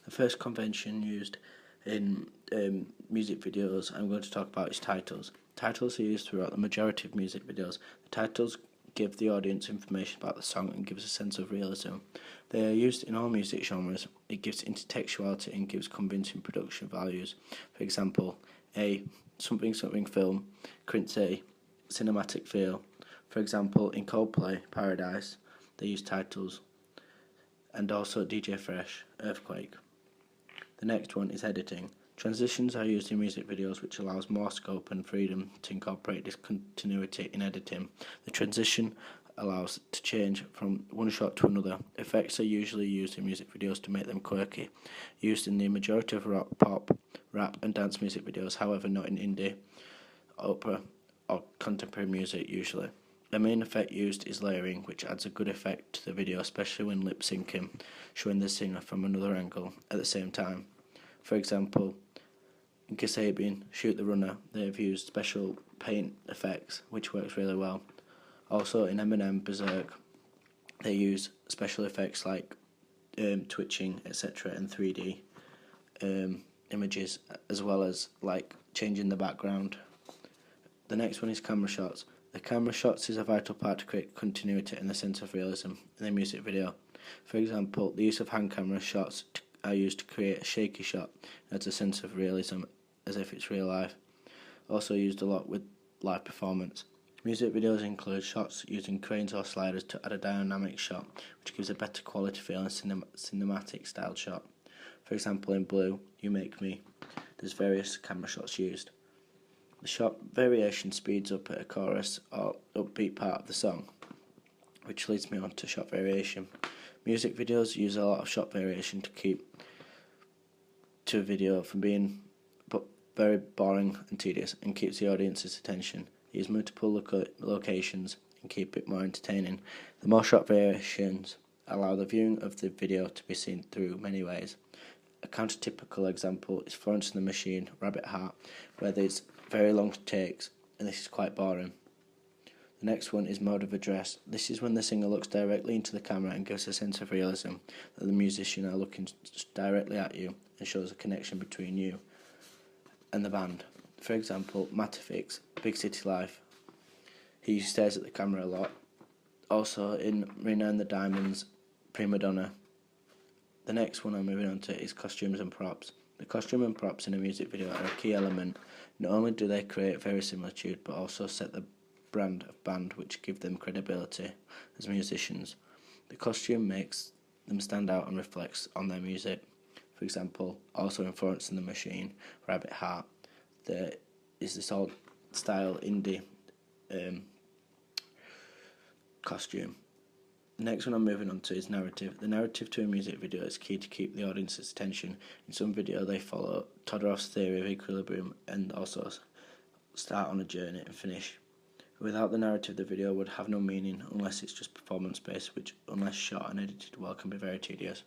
The first convention used in music videos I'm going to talk about is titles. Titles are used throughout the majority of music videos. The titles give the audience information about the song and gives a sense of realism. They are used in all music genres. It gives intertextuality and gives convincing production values. For example, A. Something something film, Prince A. Cinematic feel. For example, in Coldplay, Paradise, they use titles. And also DJ Fresh, Earthquake. The next one is editing. Transitions are used in music videos, which allows more scope and freedom to incorporate discontinuity in editing. The transition allows to change from one shot to another. Effects are usually used in music videos to make them quirky, used in the majority of rock, pop, rap and dance music videos, however not in indie, opera or contemporary music usually. The main effect used is layering, which adds a good effect to the video, especially when lip-syncing, showing the singer from another angle at the same time. For example, in Kasabian, Shoot the Runner, they have used special paint effects, which works really well. Also in Eminem, Berserk, they use special effects like twitching, etc., and 3D images, as well as like changing the background. The next one is camera shots. The camera shots is a vital part to create continuity and a sense of realism in a music video. For example, the use of hand camera shots are used to create a shaky shot and adds a sense of realism as if it's real life. Also used a lot with live performance. Music videos include shots using cranes or sliders to add a dynamic shot, which gives a better quality feel and cinematic style shot. For example, in Blue, You Make Me, there's various camera shots used. The shot variation speeds up at a chorus or upbeat part of the song, which leads me on to shot variation. Music videos use a lot of shot variation to keep a video from being very boring and tedious and keeps the audience's attention. Use multiple locations and keep it more entertaining. The more shot variations allow the viewing of the video to be seen through many ways. A countertypical example is Florence and the Machine, Rabbit Heart, where there's very long takes, and this is quite boring. The next one is mode of address. This is when the singer looks directly into the camera and gives a sense of realism that the musician are looking directly at you and shows a connection between you and the band. For example, Matafix, Big City Life. He stares at the camera a lot. Also in Rina and the Diamonds, Prima Donna. The next one I'm moving on to is costumes and props. The costume and props in a music video are a key element. Not only do they create verisimilitude, but also set the brand of band, which give them credibility as musicians. The costume makes them stand out and reflects on their music. For example, also in Florence and the Machine, Rabbit Heart, there is this old style indie costume. The next one I'm moving on to is narrative. The narrative to a music video is key to keep the audience's attention. In some video they follow Todorow's theory of equilibrium and also start on a journey and finish. Without the narrative, the video would have no meaning unless it's just performance-based, which, unless shot and edited well, can be very tedious.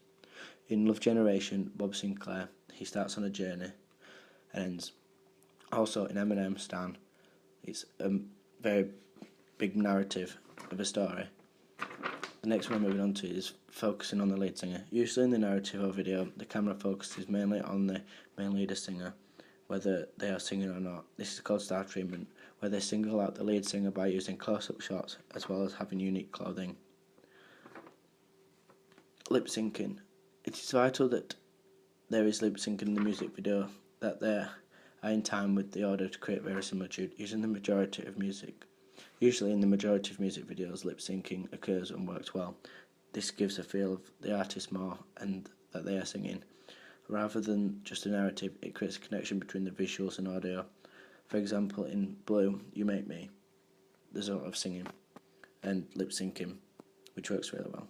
In Love Generation, Bob Sinclair, he starts on a journey and ends. Also in Eminem, Stan, it's a very big narrative of a story. The next one I'm moving on to is focusing on the lead singer. Usually in the narrative or video, the camera focuses mainly on the main leader singer, whether they are singing or not. This is called star treatment, where they single out the lead singer by using close-up shots as well as having unique clothing. Lip syncing. It is vital that there is lip syncing in the music video, that they are in time with the order to create verisimilitude, using the majority of music. Usually in the majority of music videos, lip syncing occurs and works well. This gives a feel of the artist more and that they are singing. Rather than just a narrative, it creates a connection between the visuals and audio. For example, in Blue, You Make Me, there's a lot of singing and lip syncing, which works really well.